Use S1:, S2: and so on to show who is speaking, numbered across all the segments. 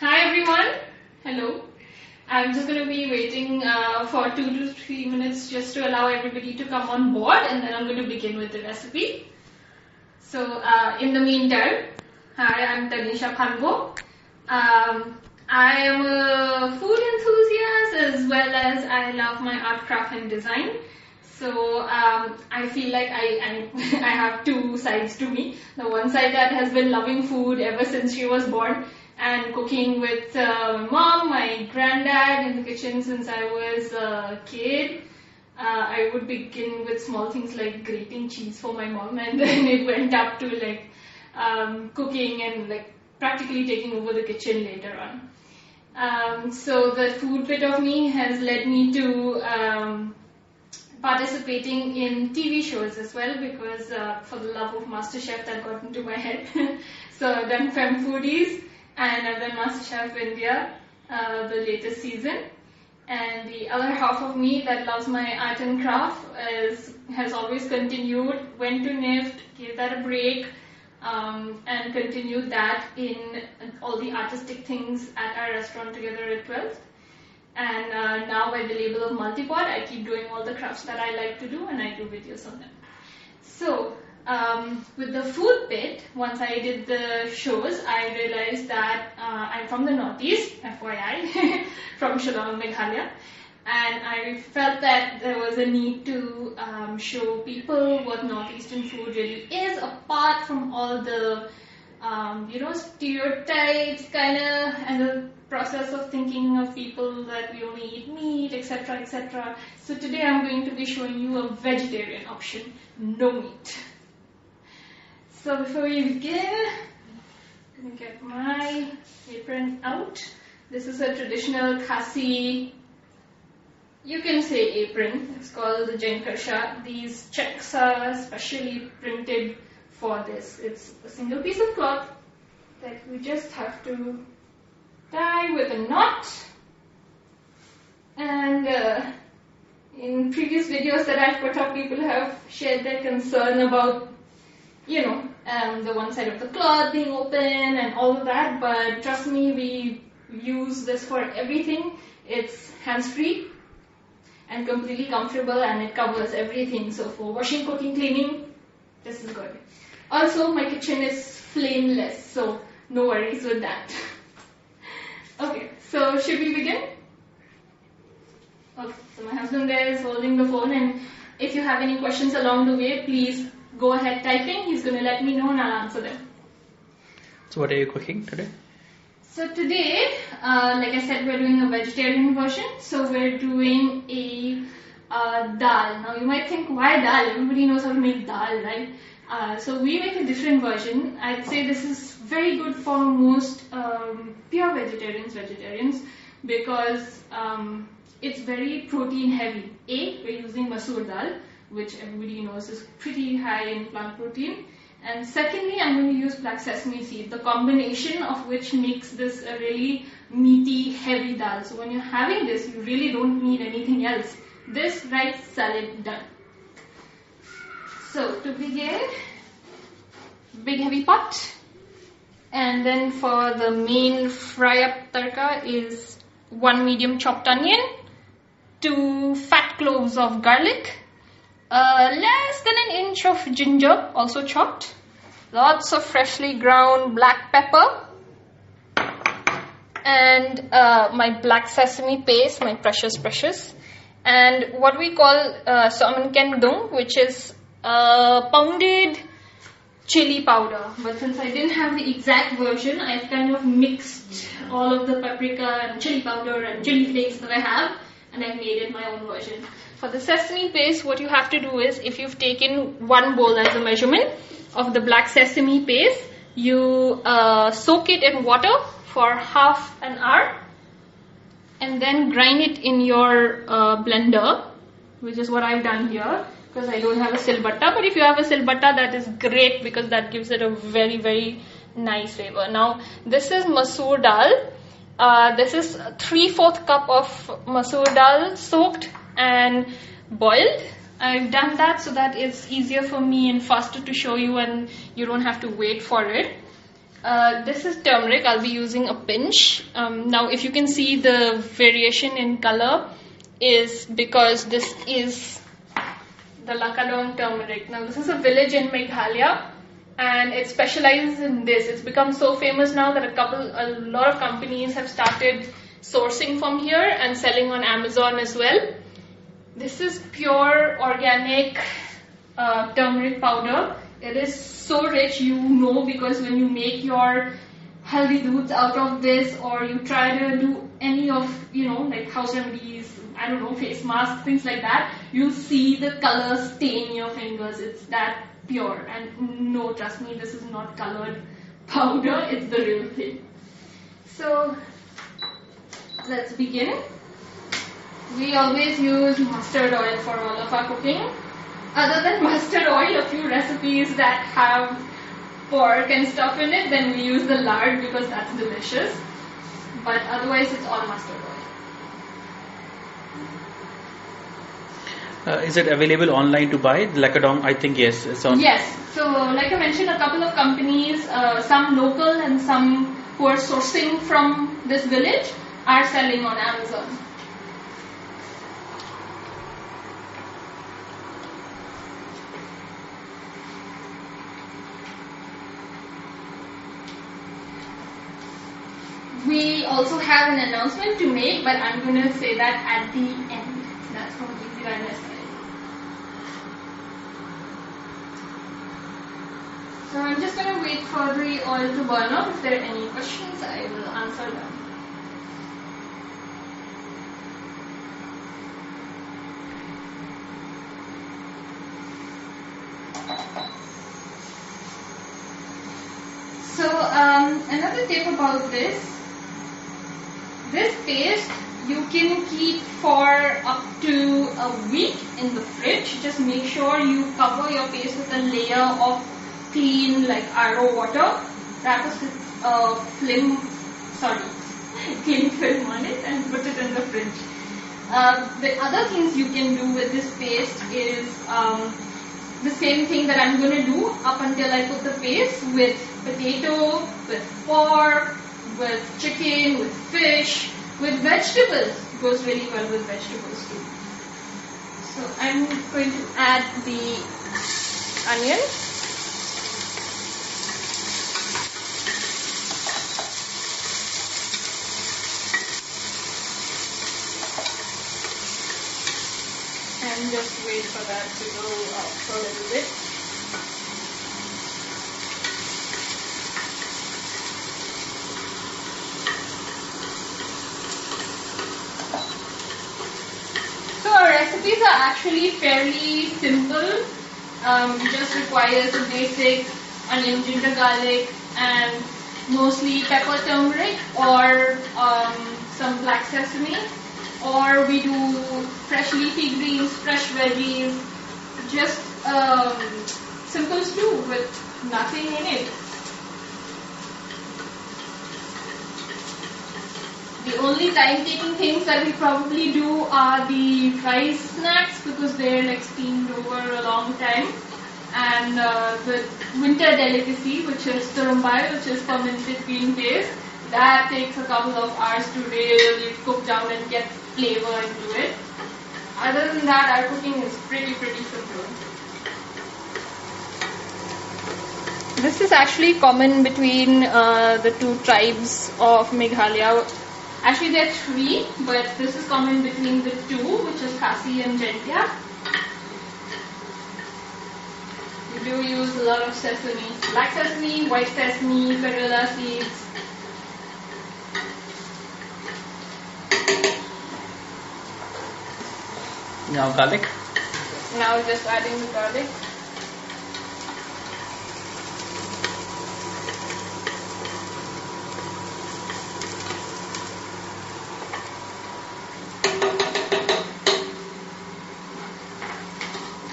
S1: Hi everyone. Hello. I'm just going to be waiting for 2 to 3 minutes just to allow everybody to come on board, and then I'm going to begin with the recipe. So in the meantime, hi, I'm Tanisha Phanbuh. I am a food enthusiast as well as I love my art, craft and design. So I feel like I have two sides to me. The one side that has been loving food ever since she was born, and cooking with my mom, my granddad in the kitchen since I was a kid. I would begin with small things like grating cheese for my mom, and then it went up to like cooking and like practically taking over the kitchen later on. So the food bit of me has led me to participating in TV shows as well, because for the love of MasterChef that got into my head. So I've done Fem Foodies, and I've done MasterChef India, the latest season. And the other half of me that loves my art and craft has always continued, went to NIFT, gave that a break, and continued that in all the artistic things at our restaurant together at 12th. And now by the label of Multipod, I keep doing all the crafts that I like to do, and I do videos on them. So with the food bit, once I did the shows, I realized that I'm from the Northeast, FYI, from Shillong, Meghalaya, and I felt that there was a need to show people what Northeastern food really is, apart from all the stereotypes and the process of thinking of people that we only eat meat, etc., etc. So today I'm going to be showing you a vegetarian option, no meat. So before we begin, I'm going to get my apron out. This is a traditional Khasi, you can say apron. It's called the Jankarsha. These checks are specially printed for this. It's a single piece of cloth that we just have to tie with a knot. And in previous videos that I've put up, people have shared their concern about the one side of the cloth being open and all of that, but trust me, we use this for everything. It's hands-free and completely comfortable, and it covers everything. So for washing, cooking, cleaning, this is good. Also, my kitchen is flameless, so no worries with that. Okay, so should we begin? Okay, so my husband there is holding the phone, and if you have any questions along the way, please go ahead typing. He's going to let me know and I'll answer them.
S2: So what are you cooking today?
S1: So today, like I said, we're doing a vegetarian version. So we're doing a dal. Now you might think, why dal? Everybody knows how to make dal, right? So we make a different version. I'd say this is very good for most pure vegetarians, because it's very protein heavy. We're using masoor dal, which everybody knows is pretty high in plant protein. And secondly, I'm going to use black sesame seed, the combination of which makes this a really meaty, heavy dal. So when you're having this, you really don't need anything else. This rice salad done. So to begin, big heavy pot. And then for the main fry up tarka is 1 medium chopped onion, 2 fat cloves of garlic, less than an inch of ginger, also chopped, lots of freshly ground black pepper, and my black sesame paste, my precious, and what we call somanken, which is pounded chili powder. But since I didn't have the exact version, I've kind of mixed all of the paprika and chili powder and chili flakes that I have, and I've made it my own version. For the sesame paste, what you have to do is, if you've taken 1 bowl as a measurement of the black sesame paste, you soak it in water for half an hour and then grind it in your blender, which is what I've done here, because I don't have a silbatta. But if you have a silbatta, that is great, because that gives it a very, very nice flavor. Now, this is masoor dal. This is 3/4 cup of masoor dal soaked and boiled. I've done that so that it's easier for me and faster to show you, and you don't have to wait for it. This is turmeric. I'll be using a pinch. Now, if you can see the variation in color is because this is the Lakadong turmeric. Now, this is a village in Meghalaya, and it specializes in this. It's become so famous now that a lot of companies have started sourcing from here and selling on Amazon as well. This is pure organic turmeric powder. It is so rich, you know, because when you make your healthy foods out of this, or you try to do any of, like house remedies, I don't know, face masks, things like that, you'll see the color stain your fingers. It's that pure. And no, trust me, this is not colored powder, it's the real thing. So let's begin. We always use mustard oil for all of our cooking. Other than mustard oil, a few recipes that have pork and stuff in it, then we use the lard because that's delicious. But otherwise, it's all mustard oil.
S2: Is it available online to buy? Lakadong, I think yes. It's on.
S1: Yes. So, like I mentioned, a couple of companies, some local and some who are sourcing from this village, are selling on Amazon. We also have an announcement to make, but I'm going to say that at the end. That's completely by my side. So I'm just going to wait for the oil to burn up. If there are any questions, I will answer them. So another tip about this paste you can keep for up to a week in the fridge. Just make sure you cover your paste with a layer of clean, like RO water. Wrap a clean film on it and put it in the fridge. The other things you can do with this paste is the same thing that I'm going to do up until I put the paste with potato, with pork, with chicken, with fish, with vegetables. It goes really well with vegetables too. So I'm going to add the onion. And just wait for that to go up for a little bit. So our recipes are actually fairly simple. Just requires the basic onion, ginger, garlic, and mostly pepper, turmeric, or some black sesame. Or we do fresh leafy greens, fresh veggies, just simple stew with nothing in it. The only time-taking things that we probably do are the rice snacks because they're like steamed over a long time. And the winter delicacy, which is turumbai, which is fermented green paste, that takes a couple of hours to really cook down and get flavor into it. Other than that, our cooking is pretty simple. This is actually common between the two tribes of Meghalaya. Actually, there are three, but this is common between the two, which is Khasi and Jaintia. We do use a lot of sesame, black sesame, white sesame, perilla seeds.
S2: Now garlic.
S1: Now just adding the garlic.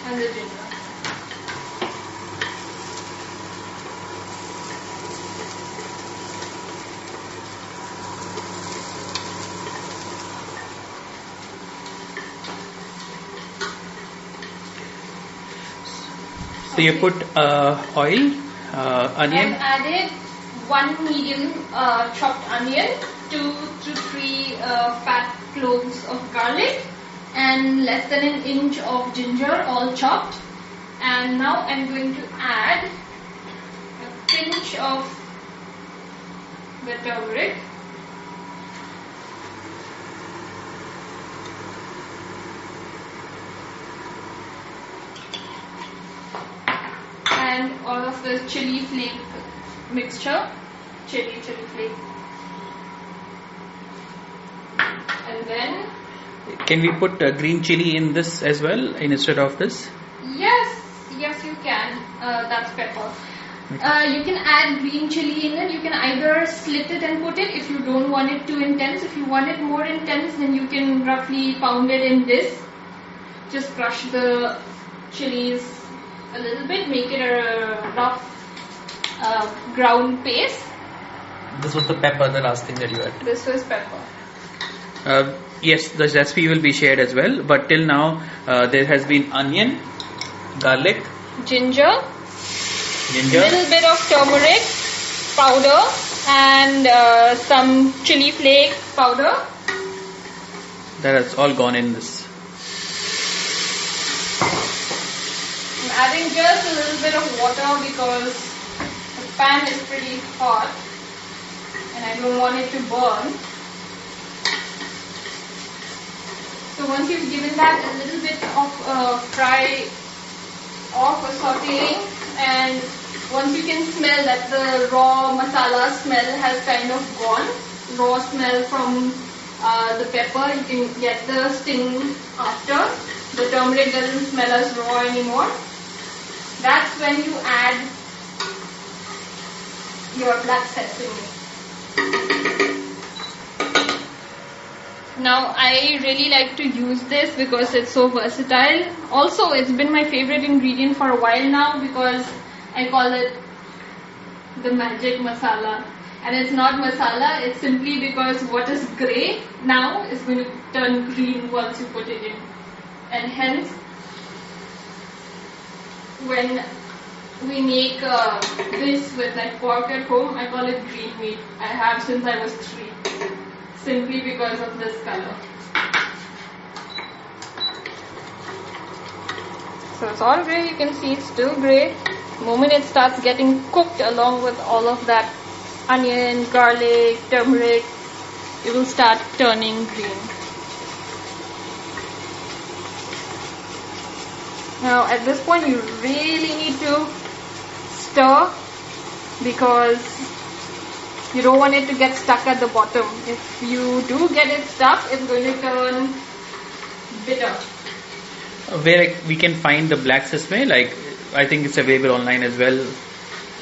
S1: And the ginger.
S2: So you put oil, onion.
S1: I've added 1 medium chopped onion, 2 to 3 fat cloves of garlic, and less than an inch of ginger, all chopped. And now I'm going to add a pinch of the turmeric. And all of the chili flake mixture, chili flake. And then,
S2: can we put green chili in this as well instead of this?
S1: Yes, you can. That's pepper. You can add green chili in it. You can either slit it and put it if you don't want it too intense. If you want it more intense, then you can roughly pound it in this. Just crush the chilies a little bit, make it a rough ground paste.
S2: This was the pepper, the last thing that you had.
S1: This was pepper.
S2: Yes, the recipe will be shared as well, but till now there has been onion, garlic,
S1: ginger, little bit of turmeric powder, and some chili flake powder.
S2: That has all gone in this.
S1: I'm adding just a little bit of water because the pan is pretty hot and I don't want it to burn. So once you've given that a little bit of fry off or sauteing, and once you can smell that the raw masala smell has kind of gone, raw smell from the pepper, you can get the sting after. The turmeric doesn't smell as raw anymore. That's when you add your black sesame. Now I really like to use this because it's so versatile. Also, it's been my favorite ingredient for a while now because I call it the magic masala. And it's not masala, it's simply because what is grey now is going to turn green once you put it in. And hence, when we make this with like pork at home, I call it green meat. I have since I was 3. Simply because of this color. So it's all grey, you can see it's still grey. The moment it starts getting cooked along with all of that onion, garlic, turmeric, it will start turning green. Now at this point you really need to stir because you don't want it to get stuck at the bottom. If you do get it stuck, it's going to turn bitter.
S2: Where we can find the black sesame, like I think it's available online as well.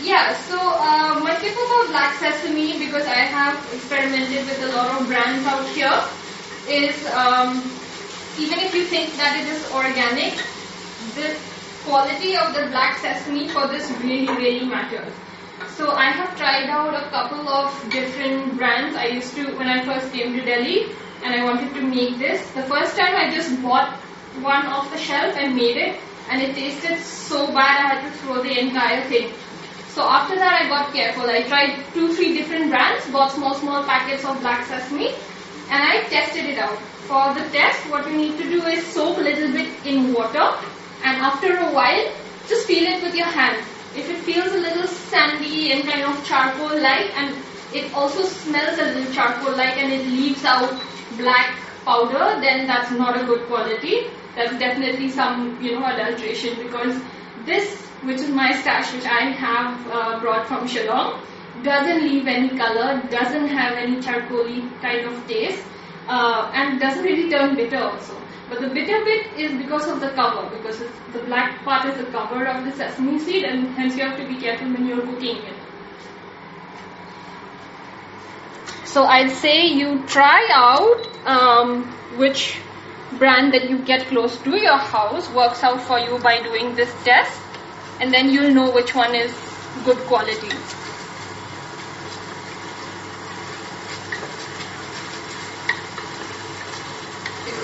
S1: Yeah, so my tip about black sesame, because I have experimented with a lot of brands out here, is even if you think that it is organic, the quality of the black sesame for this really matters. So I have tried out a couple of different brands. I used to, when I first came to Delhi and I wanted to make this, the first time I just bought one off the shelf and made it, and it tasted so bad I had to throw the entire thing. So after that I got careful. I tried 2-3 different brands, bought small packets of black sesame, and I tested it out. For the test, what you need to do is soak a little bit in water, and after a while just feel it with your hand. If it feels a little sandy and kind of charcoal-like, and it also smells a little charcoal-like and it leaves out black powder, then that's not a good quality. That's definitely some, adulteration, because this, which is my stash, which I have brought from Shillong, doesn't leave any color, doesn't have any charcoal-y kind of taste, and doesn't really turn bitter also. But the bitter bit is because of the cover, because the black part is the cover of the sesame seed, and hence you have to be careful when you're cooking it. So I'd say you try out which brand that you get close to your house works out for you by doing this test, and then you'll know which one is good quality.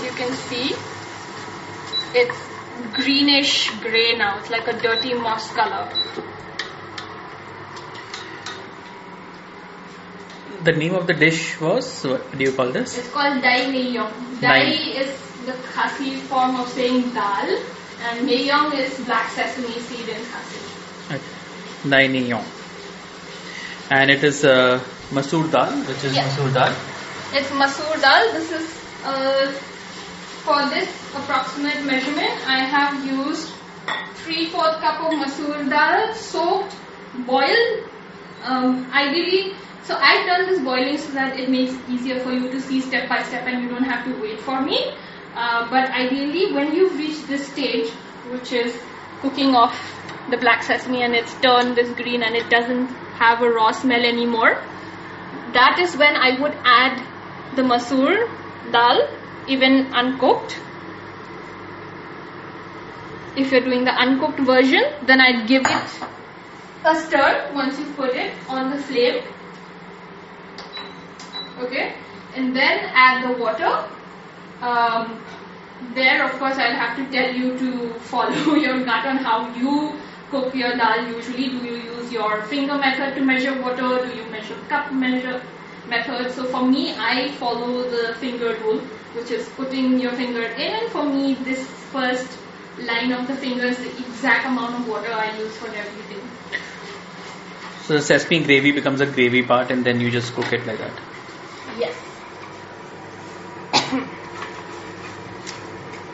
S1: You can see it's greenish grey now. It's like a dirty moss color.
S2: the name of the dish was, what do you call this?
S1: It's called Dai Meyong. Dai is the Khasi form of saying dal, and Meyong is black sesame seed in Khasi.
S2: Okay. Dai Niyong. And it is masoor dal, which is masoor dal.
S1: It's masoor dal. This is for this approximate measurement, I have used 3/4 cup of masoor dal, soaked, boiled. Ideally, so I've done this boiling so that it makes it easier for you to see step by step and you don't have to wait for me. But ideally, when you've reached this stage, which is cooking off the black sesame and it's turned this green and it doesn't have a raw smell anymore, that is when I would add the masoor dal, even uncooked. If you're doing the uncooked version, then I'd give it a stir once you put it on the flame. Okay, and then add the water. There, of course, I'll have to tell you to follow your gut on how you cook your dal usually. Do you use your finger method to measure water? Do you measure cup measure method? So for me, I follow the finger rule, which is putting your finger in, and for me, this first line of the finger is the exact amount of water I use for everything.
S2: So the sesame gravy becomes a gravy part and then you just cook it like that.
S1: Yes.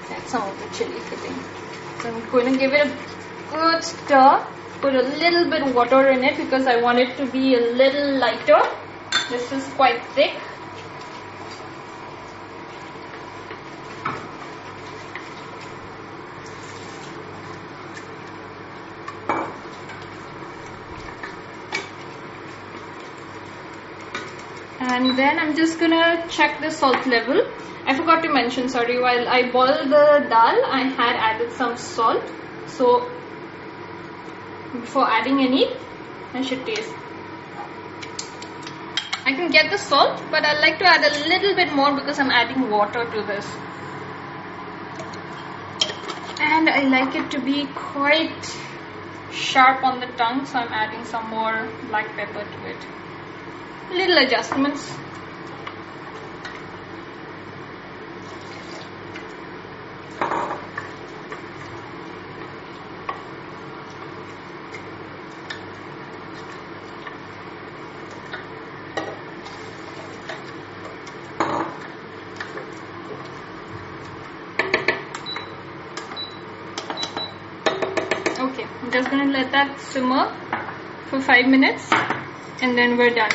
S1: That's some of the chili filling. So I'm going to give it a good stir. Put a little bit of water in it because I want it to be a little lighter. This is quite thick. And then I'm just gonna check the salt level. I forgot to mention, sorry, while I boiled the dal, I had added some salt. So before adding any, I should taste. I can get the salt, but I like to add a little bit more because I'm adding water to this. And I like it to be quite sharp on the tongue, so I'm adding some more black pepper to it. Little adjustments. Okay, I'm just gonna let that simmer for 5 minutes and then we're done.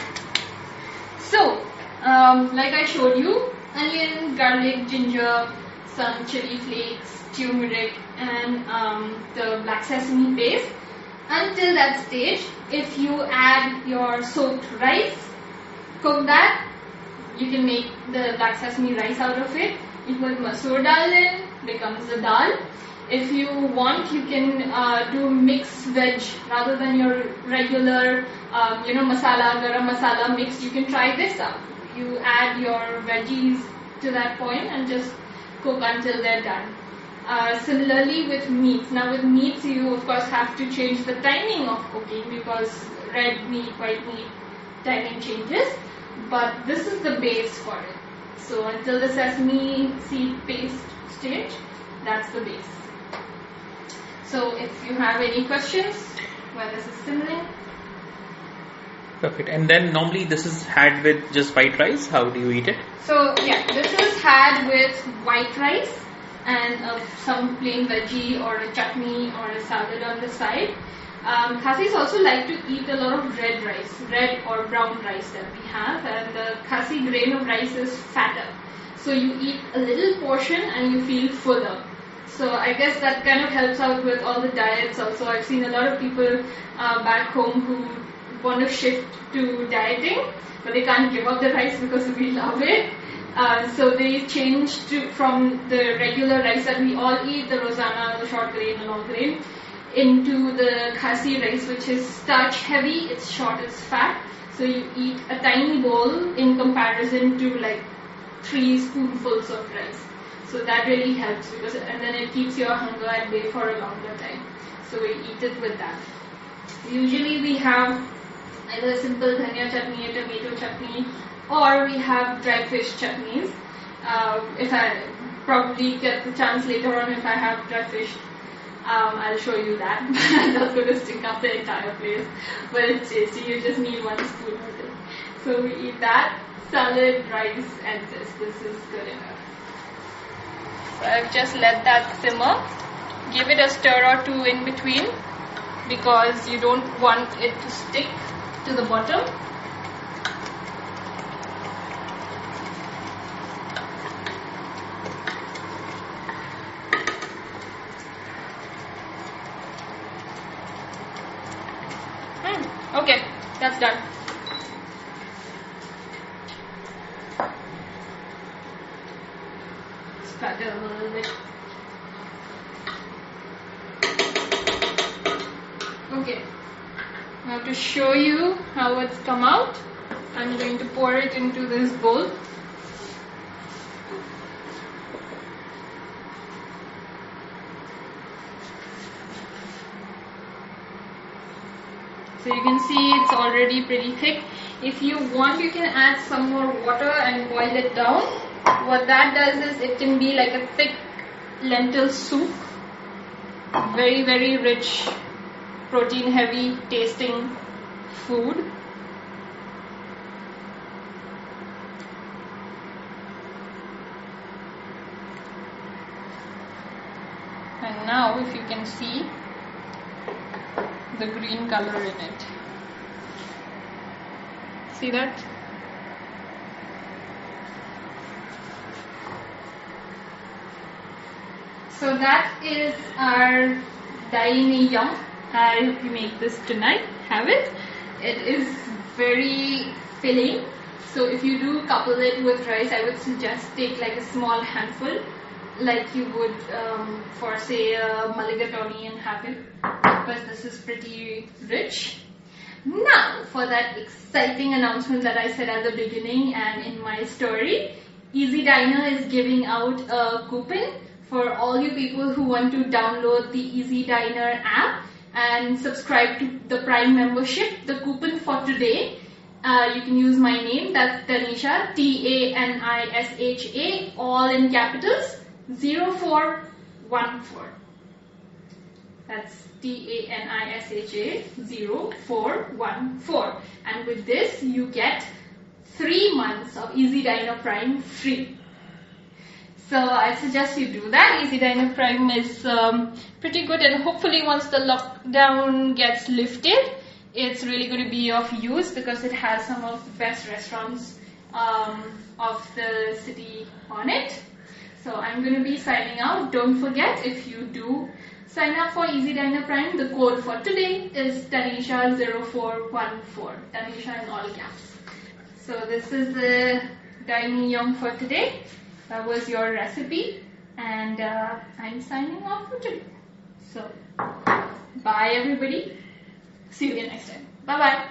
S1: So, like I showed you, onion, garlic, ginger, some chili flakes, turmeric, and the black sesame paste. Until that stage, if you add your soaked rice, cook that, you can make the black sesame rice out of it. You put masoor dal in, becomes the dal. If you want, you can do mixed veg rather than your regular, masala, garam masala mix. You can try this out. You add your veggies to that point and just cook until they're done. Similarly with meats. Now with meats, you of course have to change the timing of cooking because red meat, white meat, timing changes. But this is the base for it. So until the sesame seed paste stage, that's the base. So if you have any questions while this is simmering.
S2: Perfect. And then normally this is had with just white rice. How do you eat it?
S1: So yeah, this is had with white rice and some plain veggie or a chutney or a salad on the side. Khasis also like to eat a lot of red rice, red or brown rice that we have, and the Khasi grain of rice is fatter. So you eat a little portion and you feel fuller. So I guess that kind of helps out with all the diets also. I've seen a lot of people back home who want to shift to dieting, but they can't give up the rice because we love it. So they change from the regular rice that we all eat, the Rosanna, the short grain and all grain, into the Khasi rice, which is starch heavy, it's short, it's fat. So you eat a tiny bowl in comparison to like 3 spoonfuls of rice. So that really helps and then it keeps your hunger at bay for a longer time. So we eat it with that. Usually we have either simple dhania chutney, tomato chutney, or we have dried fish chutneys. If I probably get the chance later on, if I have dried fish, I'll show you that. I'm not going to stick up the entire place, but it's tasty. You just need 1 spoon of it. So we eat that, salad, rice, and this. This is good enough. So I've just let that simmer. Give it a stir or two in between because you don't want it to stick to the bottom. Okay, that's done. Start it a little bit. Okay, now to show you how it's come out, I'm going to pour it into this bowl. So you can see it's already pretty thick. If you want, you can add some more water and boil it down. What that does is it can be like a thick lentil soup. Very, very rich, protein heavy tasting food. And now if you can see the green color in it. See that? So that is our Daini Yum. I hope you make this tonight. Have it. It is very filling. So if you do couple it with rice, I would suggest take like a small handful, like you would for say a mulligatawny and have it. Because this is pretty rich. Now for that exciting announcement that I said at the beginning and in my story, Easy Diner is giving out a coupon for all you people who want to download the Easy Diner app and subscribe to the Prime membership. The coupon for today, you can use my name, that's Tanisha, Tanisha, all in capitals, 0414. That's Tanisha 0414. And with this, you get 3 months of Easy Diner Prime free. So I suggest you do that. Easy Diner Prime is pretty good, and hopefully once the lockdown gets lifted, it's really going to be of use because it has some of the best restaurants of the city on it. So I'm going to be signing out. Don't forget, if you do sign up for Easy Diner Prime, the code for today is Tanisha 0414. Tanisha in all caps. So this is the Daini Yum for today. That was your recipe, and I'm signing off for today. So bye everybody. See you again next time. Bye bye.